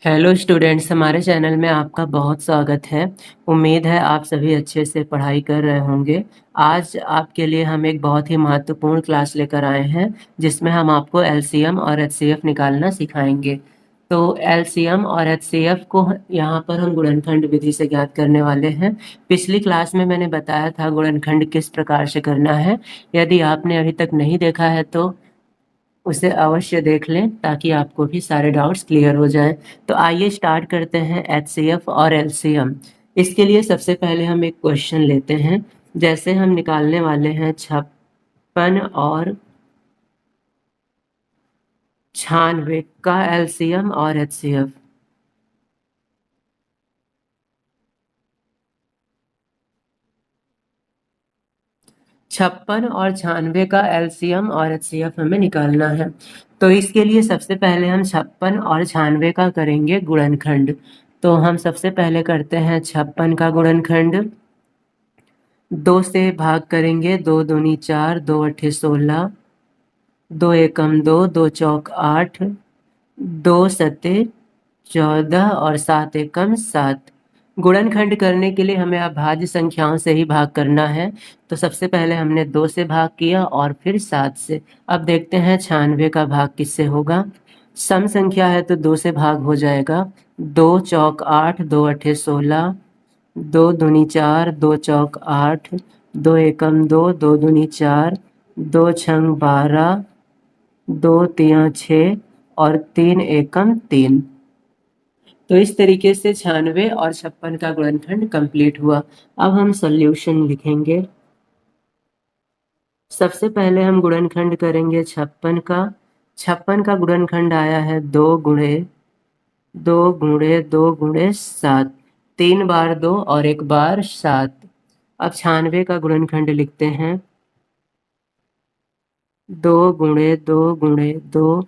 Hello students, हमारे channel में आपका बहुत स्वागत है। उम्मीद है आप सभी अच्छे से पढ़ाई कर रहे होंगे। आज आपके लिए हम एक बहुत ही महत्वपूर्ण क्लास लेकर आए हैं जिसमें हम आपको एलसीएम और एचसीएफ निकालना सिखाएंगे। तो एलसीएम और एचसीएफ को यहाँ पर हम गुणनखंड विधि से ज्ञात करने वाले हैं। पिछली क्लास में मैंने बताया था गुणनखंड किस प्रकार से करना है। यदि आपने अभी तक नहीं देखा है तो उसे अवश्य देख लें ताकि आपको भी सारे डाउट्स क्लियर हो जाएं। तो आइए स्टार्ट करते हैं एचसीएफ और एलसीएम। इसके लिए सबसे पहले हम एक क्वेश्चन लेते हैं। जैसे हम निकालने वाले हैं 56 और 96 का एलसीएम और एचसीएफ। छप्पन और 96 का एलसीएम और एचसीएफ हमें निकालना है। तो इसके लिए सबसे पहले हम 56 और 96 का करेंगे गुणनखंड। तो हम सबसे पहले करते हैं 56 का गुणनखंड। 2 से भाग करेंगे। 2 दूनी 4, 2 अट्ठे 16, 2 एकम 2, 2 चौक 8, 2 सते 14 और 7 एकम 7। गुणनखंड करने के लिए हमें अभाज्य संख्याओं से ही भाग करना है। तो सबसे पहले हमने 2 से भाग किया और फिर 7 से। अब देखते हैं 96 का भाग किससे होगा। सम संख्या है तो 2 से भाग हो जाएगा। 2 चौक 8, 2 अट्ठे 16, 2 दूनी 4, 2 चौक 8, 2 एकम 2, 2 दूनी 4, 2 छंग 12, 2 तिया 6 और 3 एकम 3। तो इस तरीके से 96 और 56 का गुणनखंड कंप्लीट हुआ। अब हम सॉल्यूशन लिखेंगे। सबसे पहले हम गुणनखंड करेंगे 56 का। 56 का गुणनखंड आया है 2 गुणे 2 गुणे 2 गुणे 7। 3 बार 2 और 1 बार 7। अब 96 का गुणनखंड लिखते हैं। 2 गुणे 2 गुणे 2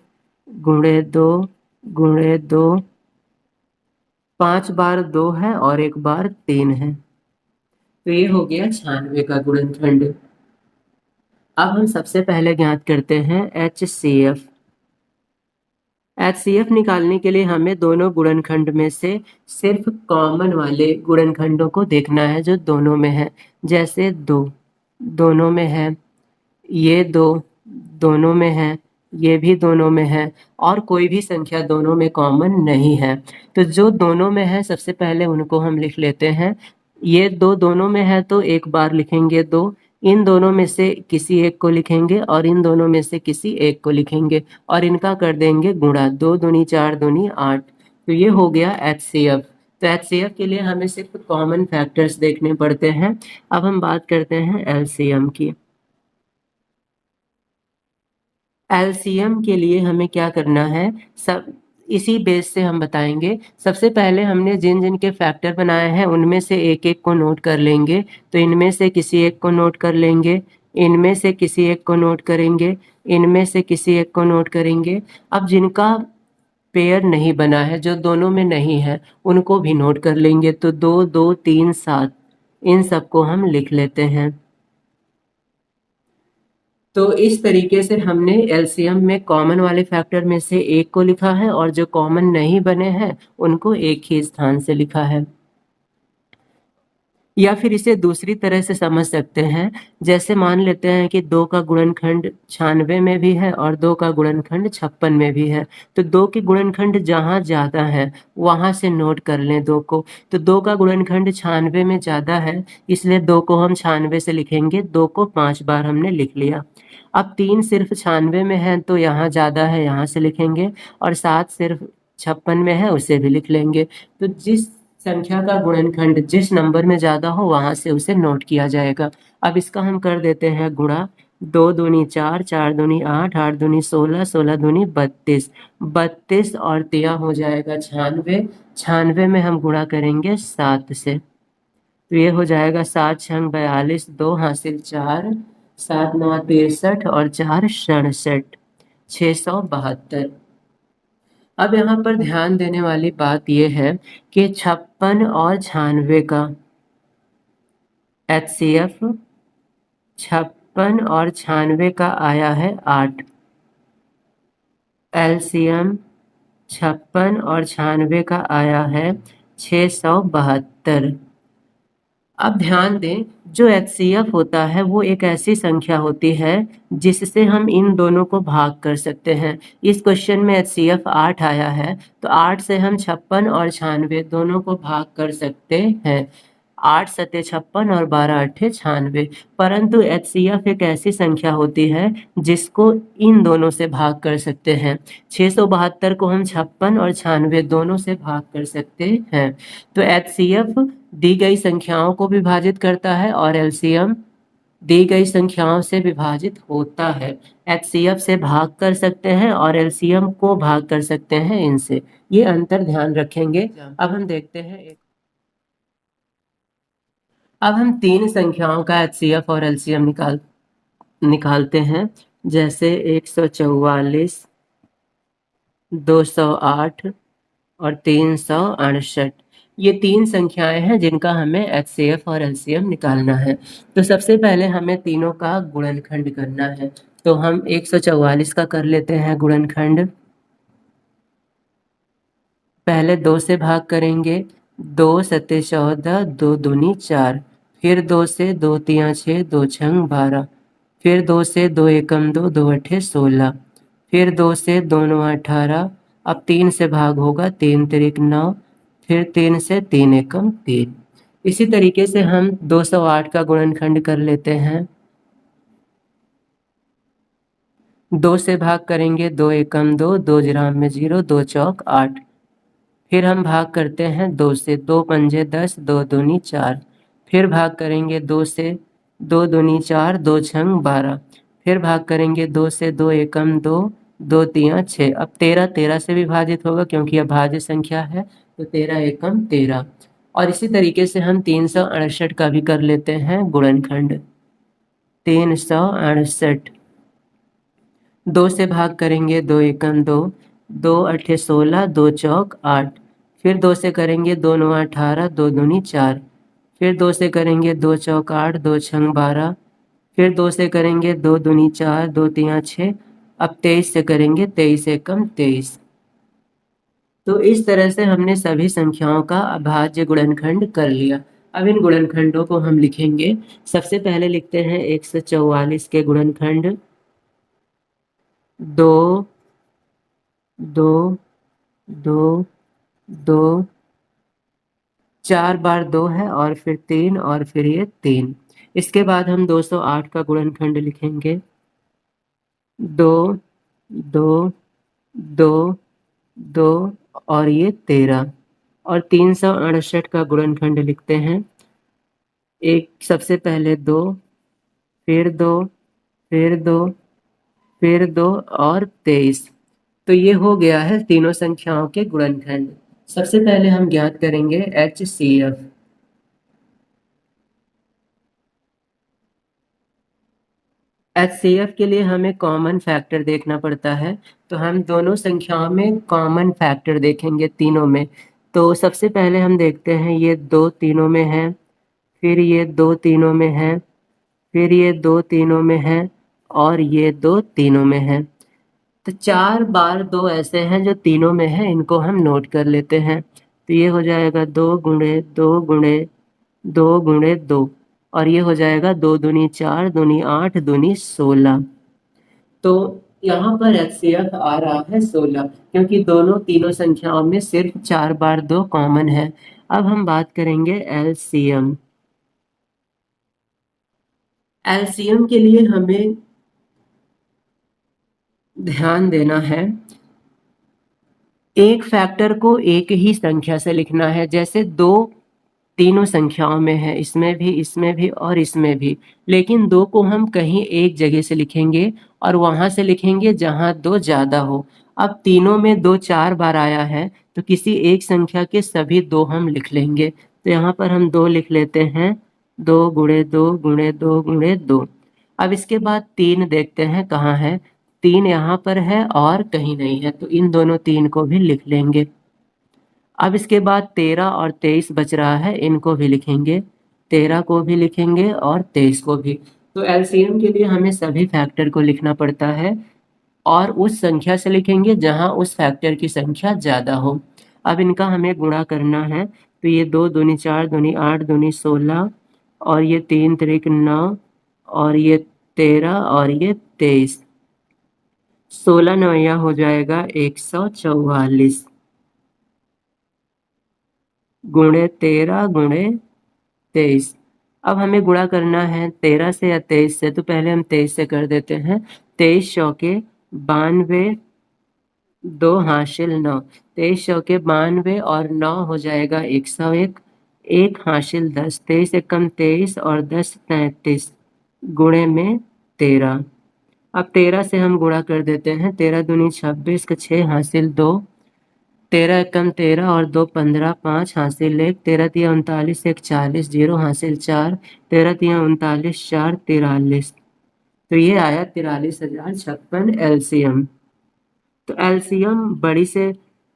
गुणे 2 गुणे 2। 5 बार 2 है और 1 बार 3 है। तो ये हो गया 96 का गुणनखंड। अब हम सबसे पहले ज्ञात करते हैं एचसीएफ। एचसीएफ निकालने के लिए हमें दोनों गुणनखंड में से सिर्फ कॉमन वाले गुणनखंडों को देखना है जो दोनों में है। जैसे 2 दोनों में है, ये 2 दोनों में है, ये भी दोनों में है और कोई भी संख्या दोनों में कॉमन नहीं है। तो जो दोनों में है सबसे पहले उनको हम लिख लेते हैं। ये 2 दोनों में है तो 1 बार लिखेंगे 2। इन दोनों में से किसी एक को लिखेंगे और इन दोनों में से किसी एक को लिखेंगे और इनका कर देंगे गुणा। 2 दूनी 4 दूनी 8। तो ये हो गया एचसीएफ। तो एचसीएफ के लिए हमें सिर्फ कॉमन फैक्टर्स देखने पड़ते हैं। अब हम बात करते हैं एलसीएम की। एलसीएम के लिए हमें क्या करना है, सब इसी बेस से हम बताएंगे। सबसे पहले हमने जिन जिन के फैक्टर बनाए हैं उनमें से एक एक को नोट कर लेंगे। तो इनमें से किसी एक को नोट कर लेंगे, इनमें से किसी एक को नोट करेंगे, इनमें से किसी एक को नोट करेंगे। अब जिनका पेयर नहीं बना है, जो दोनों में नहीं है, उनको भी नोट कर लेंगे। तो 2 2 3 7 इन सबको हम लिख लेते हैं। तो इस तरीके से हमने एलसीएम में कॉमन वाले फैक्टर में से एक को लिखा है और जो कॉमन नहीं बने हैं उनको एक ही स्थान से लिखा है। या फिर इसे दूसरी तरह से समझ सकते हैं। जैसे मान लेते हैं कि 2 का गुणनखंड 96 में भी है और 2 का गुणनखंड 56 में भी है। तो 2 के गुणनखंड जहाँ ज़्यादा है वहाँ से नोट कर लें 2 को। तो 2 का गुणनखंड 96 में ज़्यादा है, इसलिए 2 को हम 96 से लिखेंगे। 2 को 5 बार हमने लिख लिया। अब 3 सिर्फ 96 में है तो यहाँ ज़्यादा है, यहाँ से लिखेंगे। और 7 सिर्फ 56 में है, उसे भी लिख लेंगे। तो जिस संख्या का गुणनखंड जिस नंबर में ज़्यादा हो वहाँ से उसे नोट किया जाएगा। अब इसका हम कर देते हैं गुणा। 2 दूनी 4, 4 दूनी 8, 8 दूनी 16, 16 दूनी 32, 32 और तिया हो जाएगा 96। 96 में हम गुणा करेंगे 7 से। तो ये हो जाएगा 7 छंग 42, 2 हासिल 4, 7 9 63 और 4 67, 672। अब यहाँ पर ध्यान देने वाली बात यह है कि 56 और 96 का एचसीएफ 56 और 96 का आया है 8। एलसीएम 56 और 96 का आया है 672। अब ध्यान दें, जो एचसीएफ होता है वो एक ऐसी संख्या होती है जिससे हम इन दोनों को भाग कर सकते हैं। इस क्वेश्चन में एचसीएफ 8 आया है, तो 8 से हम 56 और 96 दोनों को भाग कर सकते हैं। 8 सते 56 और 12 अट्ठे 96। परंतु एचसीएफ एक ऐसी संख्या होती है जिसको इन दोनों से भाग कर सकते हैं। 672 को हम 56 और 96 दोनों से भाग कर सकते हैं। तो एचसीएफ दी गई संख्याओं को विभाजित करता है और एलसीएम दी गई संख्याओं से विभाजित होता है। एचसीएफ से भाग कर सकते हैं और एलसीएम को भाग कर सकते हैं इनसे। ये अंतर ध्यान रखेंगे। अब हम देखते हैं अब हम तीन संख्याओं का एचसीएफ और एलसीएम निकालते हैं, जैसे 144, 208 और 368। ये तीन संख्याएं हैं जिनका हमें एचसीएफ और एलसीएम निकालना है। तो सबसे पहले हमें तीनों का गुणनखंड करना है। तो हम 144 का कर लेते हैं गुणनखंड। पहले 2 से भाग करेंगे, 2 सते 14, 2 दूनी 4, फिर 2 से 2 तिया 6, 2 छंग 12, फिर 2 से 2 एकम 2, 2 अठे 16, फिर 2 से 2 नौ 18। अब 3 से भाग होगा, 3 तिरिक 9, फिर 3 से 3 एकम 3। इसी तरीके से हम 208 का गुणनखंड कर लेते हैं। 2 से भाग करेंगे, 2 एकम 2, 2 जिराम में 0, 2 चौक 8। फिर हम भाग करते हैं 2 से, 2 पंजे 10, 2 दूनी 4। फिर भाग करेंगे 2 से, 2 दूनी 4, 2 छंग 12। फिर भाग करेंगे 2 से, 2 एकम 2, 2 तिया 6। अब 13 13 से विभाजित होगा क्योंकि यह भाज्य संख्या है, तो 13 एकम 13। और इसी तरीके से हम 368 का भी कर लेते हैं गुणनखंड। 368, 2 से भाग करेंगे, 2 एकम 2, 2 अठे 16, 2 चौक 8। फिर 2 से करेंगे, 2 नौ 18, 2 दूनी 4। फिर 2 से करेंगे, 2 चौक 8, 2 छंग 12। फिर 2 से करेंगे, 2 दूनी 4, 2 तिया 6। अब 23 से करेंगे, 23 एकम 23। तो इस तरह से हमने सभी संख्याओं का अभाज्य गुणनखंड कर लिया। अब इन गुणनखंडों को हम लिखेंगे। सबसे पहले लिखते हैं 144 के गुणनखंड। 2 2 2 2, 4 बार 2 है और फिर 3 और फिर ये 3। इसके बाद हम 208 का गुणनखंड लिखेंगे। 2 2 2 2 और ये 13। और 368 का गुणनखंड लिखते हैं। एक सबसे पहले 2, फिर 2, फिर 2, फिर 2 और 23। तो ये हो गया है तीनों संख्याओं के गुणनखंड। सबसे पहले हम ज्ञात करेंगे एचसीएफ। एचसीएफ के लिए हमें कॉमन फैक्टर देखना पड़ता है, तो हम दोनों संख्याओं में कॉमन फैक्टर देखेंगे तीनों में। तो सबसे पहले हम देखते हैं, ये 2 तीनों में है, फिर ये 2 तीनों में है, फिर ये 2 तीनों में है और ये 2 तीनों में है। तो 4 बार 2 ऐसे हैं जो तीनों में है, इनको हम नोट कर लेते हैं। तो ये हो जाएगा 2 गुणे 2 गुणे 2 गुणे 2, और ये हो जाएगा 2 दूनी 4, दूनी 8, दूनी 16। तो यहाँ पर एचसीएफ आ रहा है 16, क्योंकि दोनों तीनों संख्याओं में सिर्फ 4 बार 2 कॉमन है। अब हम बात करेंगे एलसीएम। एलसीएम के लिए हमें ध्यान देना है, एक फैक्टर को एक ही संख्या से लिखना है। जैसे 2 तीनों संख्याओं में है, इसमें भी, इसमें भी और इसमें भी, लेकिन 2 को हम कहीं एक जगह से लिखेंगे और वहां से लिखेंगे जहां 2 ज्यादा हो। अब तीनों में 2 4 बार आया है, तो किसी एक संख्या के सभी 2 हम लिख लेंगे। तो यहाँ पर हम 2 लिख लेते हैं, 2 गुणे 2 गुणे 2 गुणे 2। अब इसके बाद 3 देखते हैं कहाँ है। 3 यहाँ पर है और कहीं नहीं है, तो इन दोनों 3 को भी लिख लेंगे। अब इसके बाद 13 और 23 बच रहा है, इनको भी लिखेंगे। 13 को भी लिखेंगे और 23 को भी। तो एलसीएम के लिए हमें सभी फैक्टर को लिखना पड़ता है। और उस संख्या से लिखेंगे जहां उस फैक्टर की संख्या ज़्यादा हो। अब इनका हमें गुणा करना है, तो ये 2 दूनी 4 दूनी 8 दूनी 16 और ये 3 त्रिक 9 और ये 13 और ये 23। 16 नवैया हो जाएगा 144 गुणे 13 गुणे 23। अब हमें गुणा करना है 13 से या 23 से, तो पहले हम 23 से कर देते हैं। 23 चौके 92, 2 हासिल 9, 23 चौके 92 और 9 हो जाएगा 101, 1 हासिल 10, 23 एकम 23 और 10 33 गुणे में 13। अब 13 से हम गुणा कर देते हैं। 13 दूनी 26 का 6 हासिल 2, 13 एकम 13 और 2 15, 5 हासिल 1, 13 तिया 39 1 40, 0 हासिल 4, 13 तिया 39 4 43। तो ये आया 43,056 एलसीएम। तो एलसीएम बड़ी से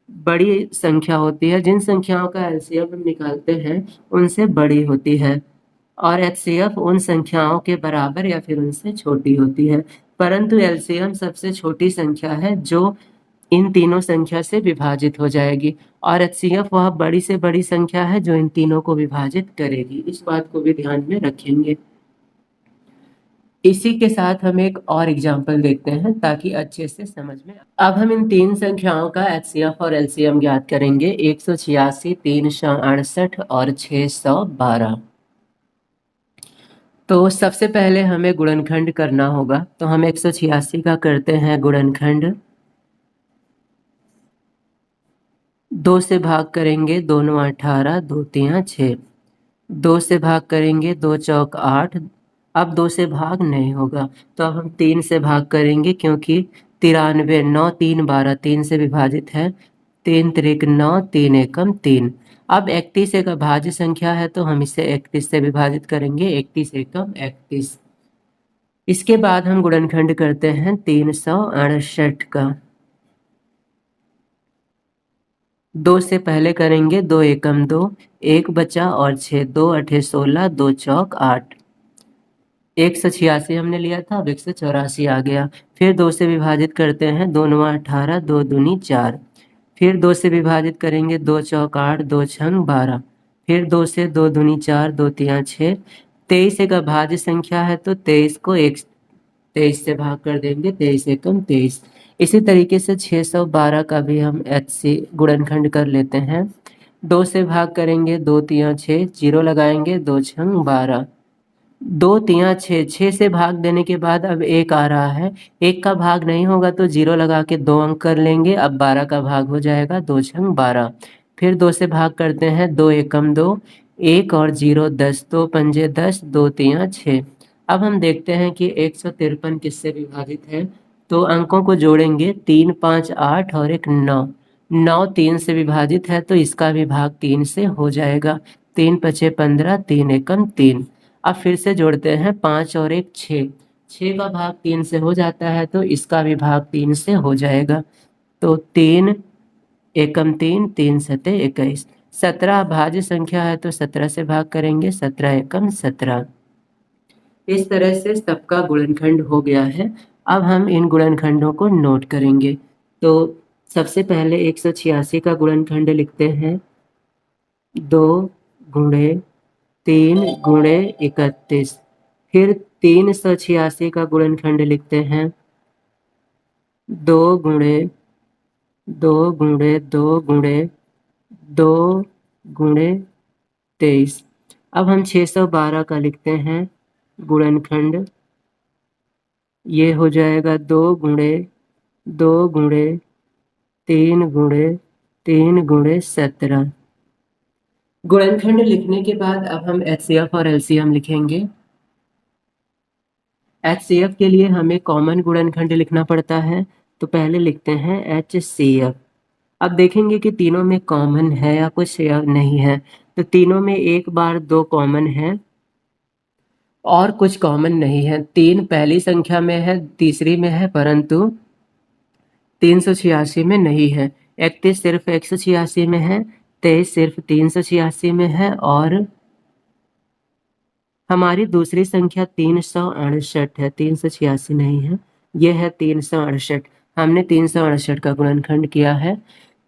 बड़ी संख्या होती है, जिन संख्याओं का एलसीएम हम निकालते हैं उनसे बड़ी होती है, और एचसीएफ उन संख्याओं के बराबर या फिर उनसे छोटी होती है। परंतु एलसीएम सबसे छोटी संख्या है जो इन तीनों संख्या से विभाजित हो जाएगी, और एचसीएफ वह बड़ी से बड़ी संख्या है जो इन तीनों को विभाजित करेगी। इस बात को भी ध्यान में रखेंगे। इसी के साथ हम एक और एग्जाम्पल देखते हैं ताकि अच्छे से समझ में। अब हम इन तीन संख्याओं का एचसीएफ और एलसीएम ज्ञात करेंगे। 186, 368 और 612। तो सबसे पहले हमें गुणनखंड करना होगा, तो हम 186 का करते हैं गुणनखंड। 2 से भाग करेंगे, 2 9 18, 2 3 6। 2 से भाग करेंगे, 2 चौक 8। अब 2 से भाग नहीं होगा, तो अब हम 3 से भाग करेंगे, क्योंकि 93 9 3 12 3 से विभाजित है। 3 त्रिक 9, 3 एकम 3। अब 31 एक अभाज्य संख्या है, तो हम इसे 31 से विभाजित करेंगे। 31 एकम 31। इसके बाद हम गुणनखंड करते हैं 368 का। 2 से पहले करेंगे, 2 एकम 2, 1 बचा और 6, 2 अठे 16, 2 चौक 8। 186 हमने लिया था, अब 184 आ गया। फिर 2 से विभाजित करते हैं, 2 9 18, 2 दूनी 4। फिर 2 से विभाजित करेंगे, 2 चौक 8, 2 छंग 12। फिर 2 से 2 दूनी 4, 2 तिया 6। 23 एक अभाज्य संख्या है, तो 23 को 23 से भाग कर देंगे। 23 एकम 23। इसी तरीके से 612 का भी हम एचसी गुणनखंड कर लेते हैं। 2 से भाग करेंगे, 2 तिया 6, 0 लगाएंगे, 2 छंग 12। 2 तिया 6, 6 से भाग देने के बाद अब 1 आ रहा है। 1 का भाग नहीं होगा तो 0 लगा के 2 अंक कर लेंगे। अब 12 का भाग हो जाएगा, 2 छंग 12। फिर 2 से भाग करते हैं, 2 एकम 2, 1 और 0 10, 2 पंजे 10, 2 तिया 6। अब हम देखते हैं कि 153 किससे विभाजित है, तो अंकों को जोड़ेंगे। 3 5 8 और एक 9। 9 3 से विभाजित है, तो इसका भी भाग 3 से हो जाएगा। 3 पचे 15, 3 एकम 3। अब फिर से जोड़ते हैं, 5 और एक 6। 6 का भाग 3 से हो जाता है, तो इसका भी भाग 3 से हो जाएगा। तो 3 एकम 3, 3 सते 21। 17 भाज्य संख्या है, तो 17 से भाग करेंगे। 17 एकम 17। इस तरह से सबका गुणनखंड हो गया है। अब हम इन गुणनखंडों को नोट करेंगे। तो सबसे पहले 186 का गुणनखंड लिखते हैं। 2 गुणे 3 गुणे 31। फिर 386 का गुणनखंड लिखते हैं। 2 गुणे 2 गुणे 2 गुणे 2 गुणे 23। अब हम 612 का लिखते हैं गुणनखंड। ये हो जाएगा 2 गुणे 2 गुणे 3 गुणे 3 गुणे 17। गुणनखंड लिखने के बाद अब हम एचसीएफ और एलसीएम लिखेंगे। एचसीएफ के लिए हमें कॉमन गुणनखंड लिखना पड़ता है, तो पहले लिखते हैं एचसीएफ। अब देखेंगे कि तीनों में कॉमन है या कुछ या नहीं है। तो तीनों में एक बार 2 कॉमन है और कुछ कॉमन नहीं है। 3 पहली संख्या में है, तीसरी में है, परंतु 386 में नहीं है। 31 सिर्फ 186 में है, 23 सिर्फ 386 में है, और हमारी दूसरी संख्या 368 है। 386 नहीं है, यह है 368। हमने 368 का गुणनखंड किया है।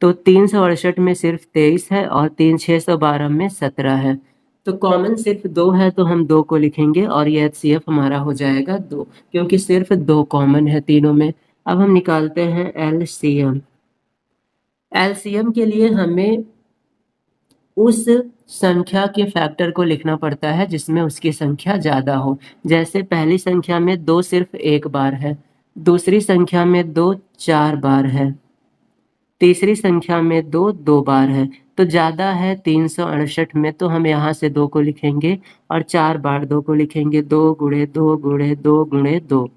तो 368 में सिर्फ 23 है और 612 में 17 है। तो कॉमन सिर्फ 2 है, तो हम 2 को लिखेंगे और ये HCF हमारा हो जाएगा 2, क्योंकि सिर्फ 2 कॉमन है तीनों में। अब हम निकालते हैं LCM। LCM के लिए हमें उस संख्या के फैक्टर को लिखना पड़ता है जिसमें उसकी संख्या ज़्यादा हो। जैसे पहली संख्या में 2 सिर्फ 1 बार है, दूसरी संख्या में 2 4 बार है, तीसरी संख्या में 2 2 बार है। तो ज़्यादा है 368 में, तो हम यहाँ से 2 को लिखेंगे और 4 बार 2 को लिखेंगे। 2 गुणे 2 गुणे 2 गुणे 2।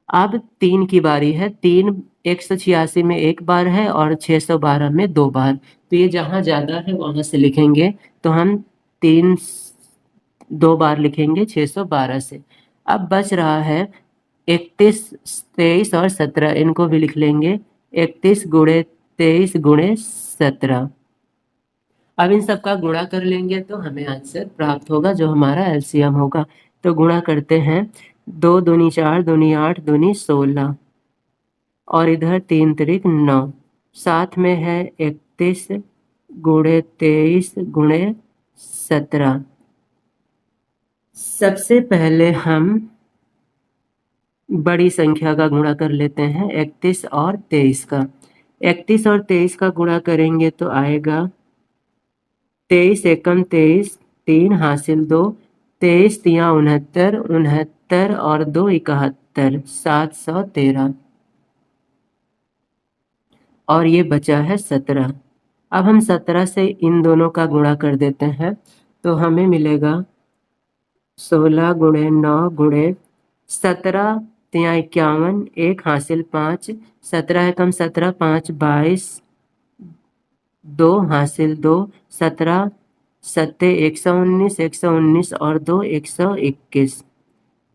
अब 3 की बारी है। 3 186 में 1 बार है और 612 में 2 बार। तो ये जहाँ ज़्यादा है वहाँ से लिखेंगे, तो हम 3 2 बार लिखेंगे 612 से। अब बच रहा है 31 23 और 17, इनको भी लिख लेंगे। 31 गुणे 23 गुणे 17। अब इन सब का गुणा कर लेंगे तो हमें आंसर प्राप्त होगा, जो हमारा LCM होगा। तो गुणा करते हैं। 2 दूनी 4 दूनी 8 दूनी 16 और इधर 3 तिरिक 9। साथ में है 31 गुणे 23 गुणे 17। सबसे पहले हम बड़ी संख्या का गुणा कर लेते हैं, 31 और 23 का। 31 और 23 का गुणा करेंगे तो आएगा 23 एकम 23, 3 हासिल 2, 23 तिया 69, 69 और 2 71, 713 और ये बचा है 17। अब हम 17 से इन दोनों का गुणा कर देते हैं, तो हमें मिलेगा 16 गुणे 9 गुणे 17 तिया 51, 1 हासिल 5, 17 एकम 17, 5 22, 2 हासिल 2, 17 सत्ते 119, 119 और 2 121।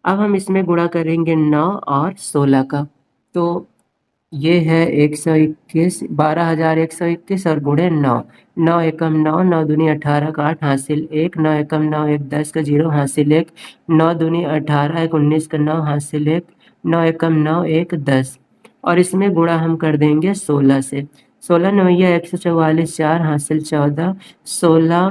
अब हम इसमें गुणा करेंगे 9 और 16 का। तो ये है 121, 12,121 और गुणे 9। 9 एकम 9, 9 दूनी 18 का 8 हासिल 1, 9 एकम 9 1 10 का 0 हासिल 1, 9 दूनी 18 1 19 का 9 हासिल 1, 9 एकम 9 1 10। और इसमें गुणा हम कर देंगे 16 से। 16 9 144, 4 हासिल 14, 16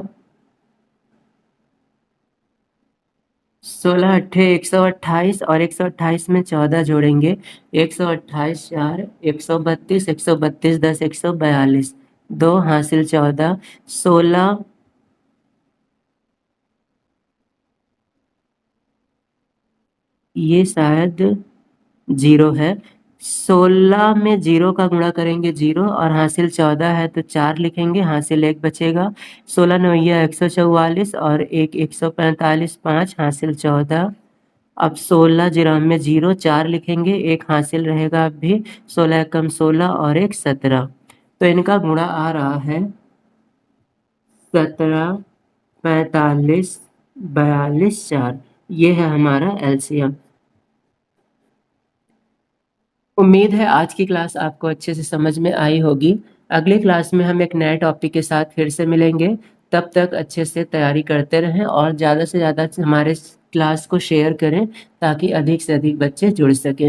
16 अट्ठे 128 और 128 में 14 जोड़ेंगे। 128 4 132, 132 10 142, 2 हासिल 14, 16 ये शायद 0 है। 16 में 0 का गुणा करेंगे 0 और हासिल 14 है तो 4 लिखेंगे, हासिल 1 बचेगा। 16 9 144 और 1 145, 5 हासिल 14। अब 16 जिराम में 0 4 लिखेंगे, 1 हासिल रहेगा अब भी। 16 कम 16 और 1 17। तो इनका गुणा आ रहा है 17 45 42 4। ये है हमारा LCM। उम्मीद है आज की क्लास आपको अच्छे से समझ में आई होगी। अगली क्लास में हम एक नए टॉपिक के साथ फिर से मिलेंगे। तब तक अच्छे से तैयारी करते रहें और ज़्यादा से ज़्यादा हमारे क्लास को शेयर करें ताकि अधिक से अधिक बच्चे जुड़ सकें।